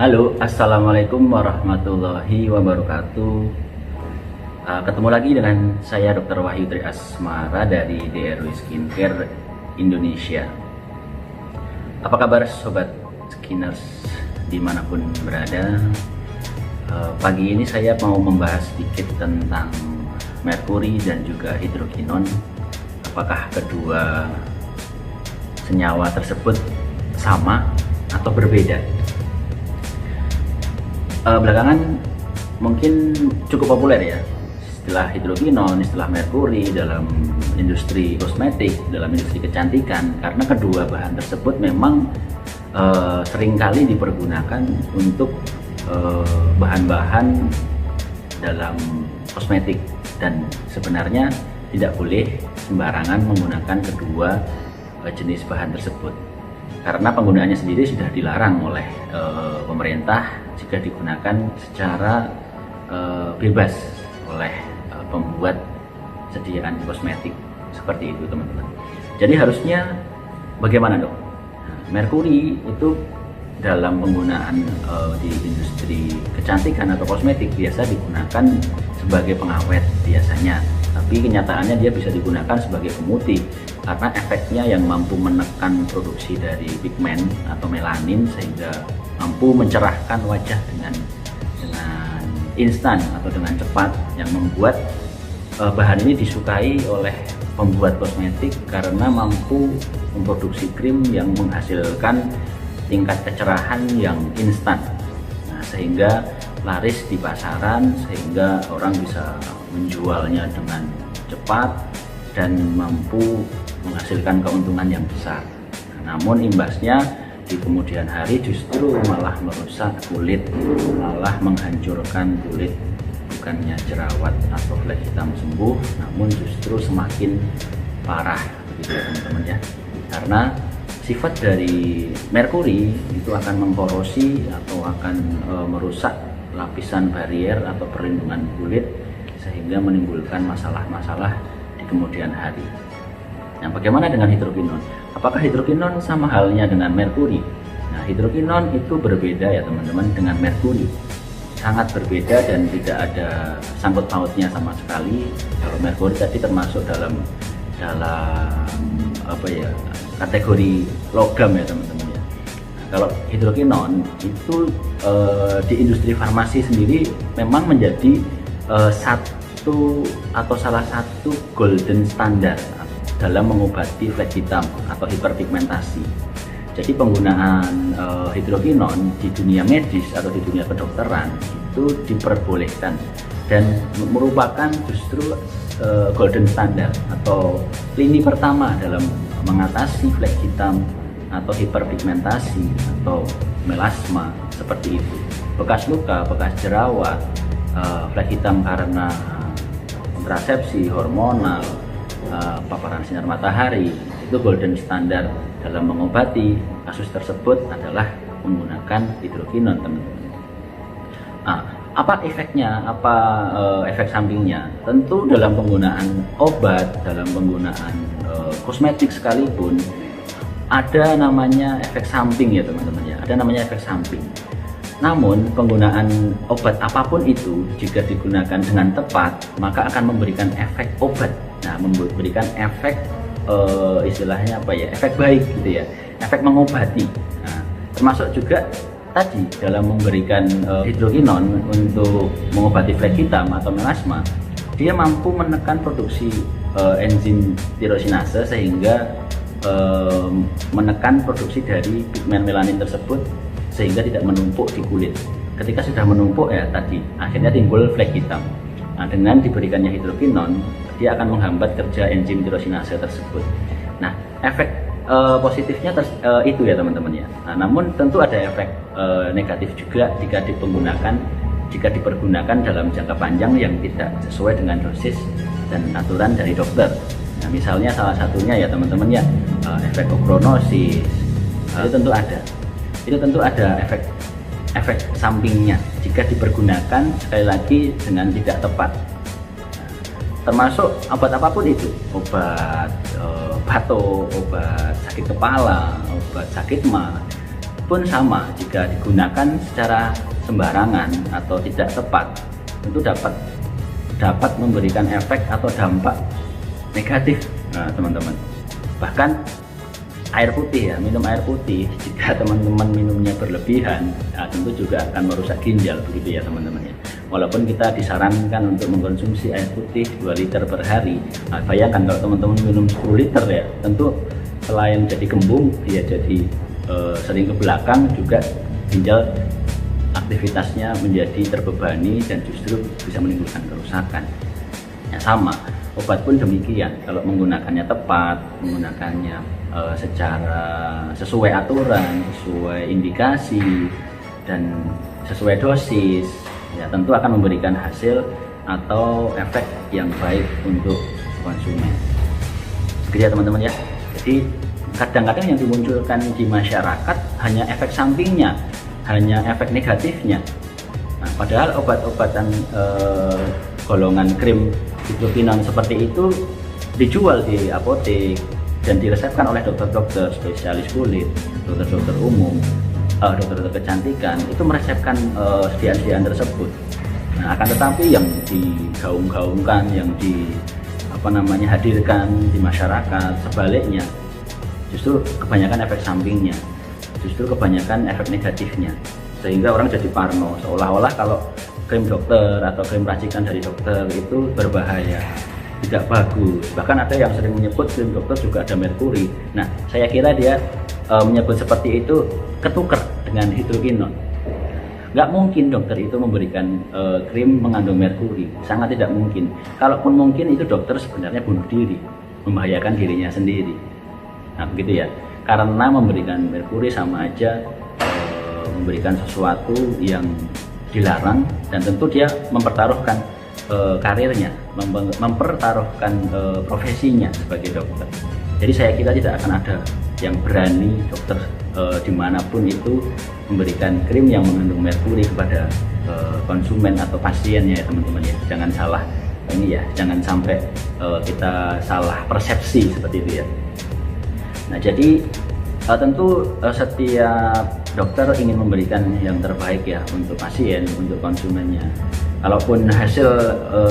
Halo, assalamualaikum warahmatullahi wabarakatuh. Ketemu lagi dengan saya Dr. Wahyu Tri Asmara dari DRW Skincare Indonesia. Apa kabar sobat Skinners dimanapun berada? Pagi ini saya mau membahas sedikit tentang merkuri dan juga hidrokinon. Apakah kedua senyawa tersebut sama atau berbeda? Belakangan mungkin cukup populer ya istilah hidrokinon, istilah merkuri dalam industri kosmetik, dalam industri kecantikan, karena kedua bahan tersebut memang seringkali dipergunakan untuk bahan-bahan dalam kosmetik, dan sebenarnya tidak boleh sembarangan menggunakan kedua jenis bahan tersebut karena penggunaannya sendiri sudah dilarang oleh pemerintah jika digunakan secara bebas oleh pembuat sediaan kosmetik seperti itu, teman-teman. Jadi harusnya bagaimana dok? Merkuri itu dalam penggunaan di industri kecantikan atau kosmetik biasa digunakan sebagai pengawet biasanya, tapi kenyataannya dia bisa digunakan sebagai pemutih karena efeknya yang mampu menekan produksi dari pigmen atau melanin sehingga mampu mencerahkan wajah dengan instan atau dengan cepat, yang membuat bahan ini disukai oleh pembuat kosmetik karena mampu memproduksi krim yang menghasilkan tingkat kecerahan yang instan, sehingga laris di pasaran, sehingga orang bisa menjualnya dengan cepat dan mampu menghasilkan keuntungan yang besar. Namun imbasnya di kemudian hari justru malah merusak kulit, malah menghancurkan kulit. Bukannya jerawat atau flek hitam sembuh, namun justru semakin parah, begitu ya teman-teman ya. Karena sifat dari merkuri itu akan mengkorosi atau akan merusak lapisan barier atau perlindungan kulit, sehingga menimbulkan masalah-masalah di kemudian hari. Nah, bagaimana dengan hidrokinon? Apakah hidrokinon sama halnya dengan merkuri? Nah, hidrokinon itu berbeda ya teman-teman dengan merkuri. Sangat berbeda dan tidak ada sangkut pautnya sama sekali. Kalau merkuri tadi termasuk dalam apa ya, kategori logam ya teman-teman ya. Kalau hidrokinon itu di industri farmasi sendiri memang menjadi satu atau salah satu golden standard dalam mengobati flek hitam atau hiperpigmentasi. Jadi penggunaan hidrokinon di dunia medis atau di dunia kedokteran itu diperbolehkan dan merupakan justru golden standard atau lini pertama dalam mengatasi flek hitam atau hiperpigmentasi atau melasma seperti itu. Bekas luka, bekas jerawat, flek hitam karena kontrasepsi, hormonal, paparan sinar matahari, itu golden standard dalam mengobati kasus tersebut adalah menggunakan hidrokinon, teman-teman. Apa efeknya, apa efek sampingnya? Tentu dalam penggunaan obat, dalam penggunaan kosmetik sekalipun ada namanya efek samping ya teman-teman ya, ada namanya efek samping. Namun penggunaan obat apapun itu jika digunakan dengan tepat maka akan memberikan efek obat. Nah, memberikan efek istilahnya apa ya, efek baik gitu ya, efek mengobati. Nah, termasuk juga tadi dalam memberikan hidrokinon untuk mengobati flek hitam atau melasma, dia mampu menekan produksi enzim tirosinase sehingga menekan produksi dari pigmen melanin tersebut sehingga tidak menumpuk di kulit. Ketika sudah menumpuk ya tadi akhirnya timbul flek hitam. Nah, dengan diberikannya hidrokinon, dia akan menghambat kerja enzim tirosinase tersebut. Nah, efek positifnya itu ya teman-teman ya. Nah, namun tentu ada efek negatif juga jika dipergunakan dalam jangka panjang yang tidak sesuai dengan dosis dan aturan dari dokter. Nah, misalnya salah satunya ya teman-teman ya, efek okronosis, itu tentu ada. Itu tentu ada efek sampingnya jika dipergunakan sekali lagi dengan tidak tepat. Termasuk obat apapun itu, obat batuk, obat sakit kepala, obat sakit mah, pun sama, jika digunakan secara sembarangan atau tidak tepat tentu dapat memberikan efek atau dampak negatif. Nah teman-teman, bahkan air putih ya, minum air putih jika teman-teman minumnya berlebihan, nah, tentu juga akan merusak ginjal begitu ya teman-teman ya. Walaupun kita disarankan untuk mengkonsumsi air putih 2 liter per hari, nah, bayangkan kalau teman-teman minum 10 liter ya, tentu selain jadi kembung, dia jadi sering ke belakang, juga ginjal aktivitasnya menjadi terbebani dan justru bisa menimbulkan kerusakan. Ya sama, obat pun demikian, kalau menggunakannya tepat, menggunakannya secara sesuai aturan, sesuai indikasi, dan sesuai dosis, ya tentu akan memberikan hasil atau efek yang baik untuk konsumen. Begitu ya teman-teman ya. Jadi kadang-kadang yang dimunculkan di masyarakat hanya efek sampingnya, hanya efek negatifnya. Nah, padahal obat-obatan golongan krim hidrokinon seperti itu dijual di apotek dan diresepkan oleh dokter-dokter spesialis kulit, dokter-dokter umum, dokter-dokter kecantikan, itu meresepkan sediaan-sediaan tersebut. Nah, akan tetapi yang digaung-gaungkan, yang hadirkan di masyarakat sebaliknya, justru kebanyakan efek sampingnya, justru kebanyakan efek negatifnya, sehingga orang jadi parno, seolah-olah kalau krim dokter atau krim racikan dari dokter itu berbahaya, tidak bagus. Bahkan ada yang sering menyebut krim dokter juga ada merkuri. Nah, saya kira dia menyebut seperti itu ketuker dengan hidrokinon. Nggak mungkin dokter itu memberikan krim mengandung merkuri, sangat tidak mungkin. Kalaupun mungkin, itu dokter sebenarnya bunuh diri, membahayakan dirinya sendiri. Nah begitu ya, karena memberikan merkuri sama aja memberikan sesuatu yang dilarang, dan tentu dia mempertaruhkan karirnya, mempertaruhkan profesinya sebagai dokter. Jadi saya kira tidak akan ada yang berani dokter dimanapun itu memberikan krim yang mengandung merkuri kepada konsumen atau pasiennya ya teman-teman ya. Jangan salah ini ya, jangan sampai kita salah persepsi seperti itu ya. Nah jadi tentu setiap dokter ingin memberikan yang terbaik ya untuk pasien, untuk konsumennya. Kalaupun hasil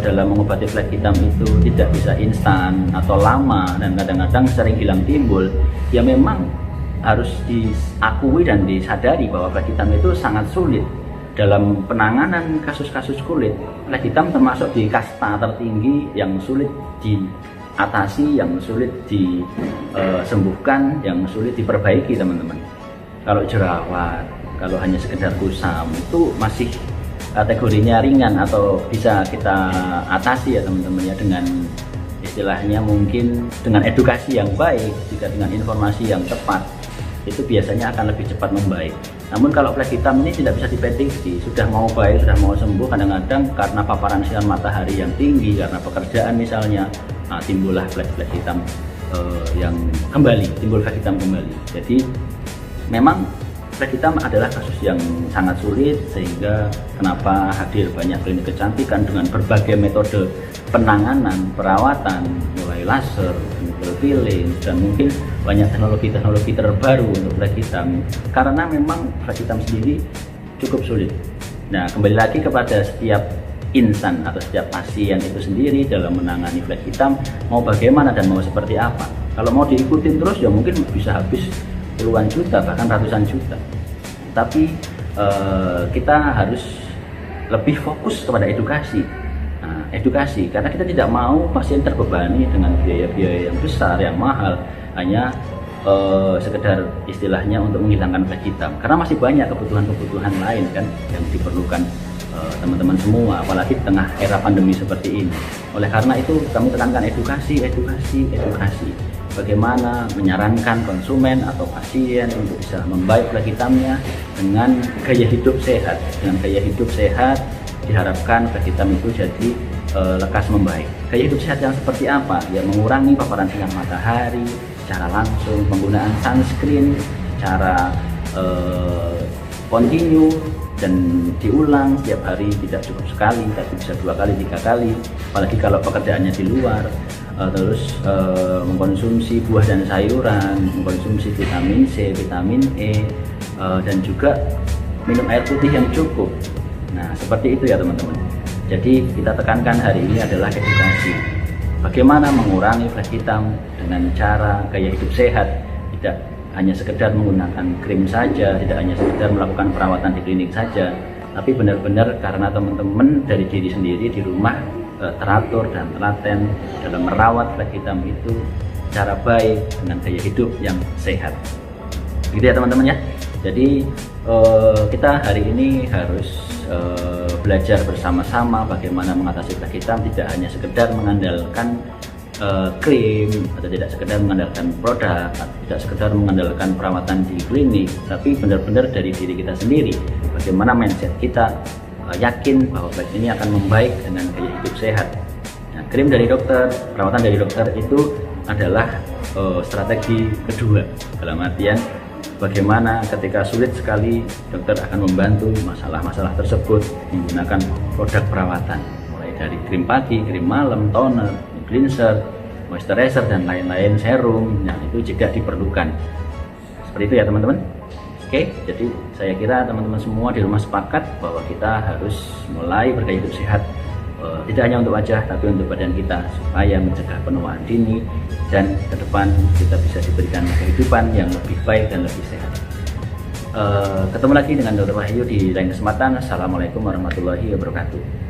dalam mengobati flek hitam itu tidak bisa instan atau lama dan kadang-kadang sering hilang timbul, ya memang harus diakui dan disadari bahwa flek hitam itu sangat sulit dalam penanganan kasus-kasus kulit. Flek hitam termasuk di kasta tertinggi yang sulit diatasi, yang sulit disembuhkan, yang sulit diperbaiki teman-teman. Kalau jerawat, kalau hanya sekedar kusam itu masih kategorinya ringan atau bisa kita atasi ya teman-teman ya, dengan istilahnya mungkin dengan edukasi yang baik, juga dengan informasi yang tepat, itu biasanya akan lebih cepat membaik. Namun kalau flek hitam ini tidak bisa diprediksi, sudah mau baik, sudah mau sembuh, kadang-kadang karena paparan sinar matahari yang tinggi, karena pekerjaan misalnya, timbullah flek-flek hitam yang kembali, timbul flek hitam kembali. Jadi memang flek hitam adalah kasus yang sangat sulit, sehingga kenapa hadir banyak klinik kecantikan dengan berbagai metode penanganan, perawatan, mulai laser, chemical peeling, dan mungkin banyak teknologi-teknologi terbaru untuk flek hitam, karena memang flek hitam sendiri cukup sulit. Nah, kembali lagi kepada setiap insan atau setiap pasien itu sendiri dalam menangani flek hitam, mau bagaimana dan mau seperti apa. Kalau mau diikutin terus ya mungkin bisa habis puluhan juta, bahkan ratusan juta. Tapi kita harus lebih fokus kepada edukasi. Nah, edukasi, karena kita tidak mau pasien terbebani dengan biaya-biaya yang besar, yang mahal, hanya sekedar istilahnya untuk menghilangkan flek hitam. Karena masih banyak kebutuhan-kebutuhan lain kan yang diperlukan teman-teman semua, apalagi di tengah era pandemi seperti ini. Oleh karena itu kami tekankan edukasi. Bagaimana menyarankan konsumen atau pasien untuk bisa membaik flek hitamnya dengan gaya hidup sehat. Dengan gaya hidup sehat diharapkan flek hitam itu jadi lekas membaik. Gaya hidup sehat yang seperti apa? Ya mengurangi paparan sinar matahari secara langsung, penggunaan sunscreen secara kontinu dan diulang setiap hari, tidak cukup sekali, tapi bisa 2 kali, 3 kali, apalagi kalau pekerjaannya di luar. Terus mengkonsumsi buah dan sayuran, mengkonsumsi vitamin C, vitamin E, dan juga minum air putih yang cukup. Nah, seperti itu ya teman-teman. Jadi kita tekankan hari ini adalah edukasi. Bagaimana mengurangi flash hitam dengan cara gaya hidup sehat, tidak hanya sekedar menggunakan krim saja, tidak hanya sekedar melakukan perawatan di klinik saja, tapi benar-benar karena teman-teman dari diri sendiri di rumah teratur dan telaten dalam merawat flash hitam itu cara baik dengan gaya hidup yang sehat. Gitu ya teman-teman ya. Jadi kita hari ini harus belajar bersama-sama bagaimana mengatasi flash hitam, tidak hanya sekedar mengandalkan krim atau tidak sekedar mengandalkan produk atau tidak sekedar mengandalkan perawatan di klinik, tapi benar-benar dari diri kita sendiri. Bagaimana mindset kita yakin bahwa flash ini akan membaik dengan gaya hidup sehat. Nah, krim dari dokter, perawatan dari dokter itu adalah strategi kedua, dalam artian bagaimana ketika sulit sekali dokter akan membantu masalah-masalah tersebut menggunakan produk perawatan, mulai dari krim pagi, krim malam, toner, cleanser, moisturizer, dan lain-lain, serum yang itu jika diperlukan. Seperti itu ya teman-teman. Oke, jadi saya kira teman-teman semua di rumah sepakat bahwa kita harus mulai bergaya hidup sehat, tidak hanya untuk wajah tapi untuk badan kita, supaya mencegah penuaan dini dan ke depan kita bisa diberikan kehidupan yang lebih baik dan lebih sehat. Ketemu lagi dengan Dr. Wahyu di lain kesempatan. Assalamualaikum warahmatullahi wabarakatuh.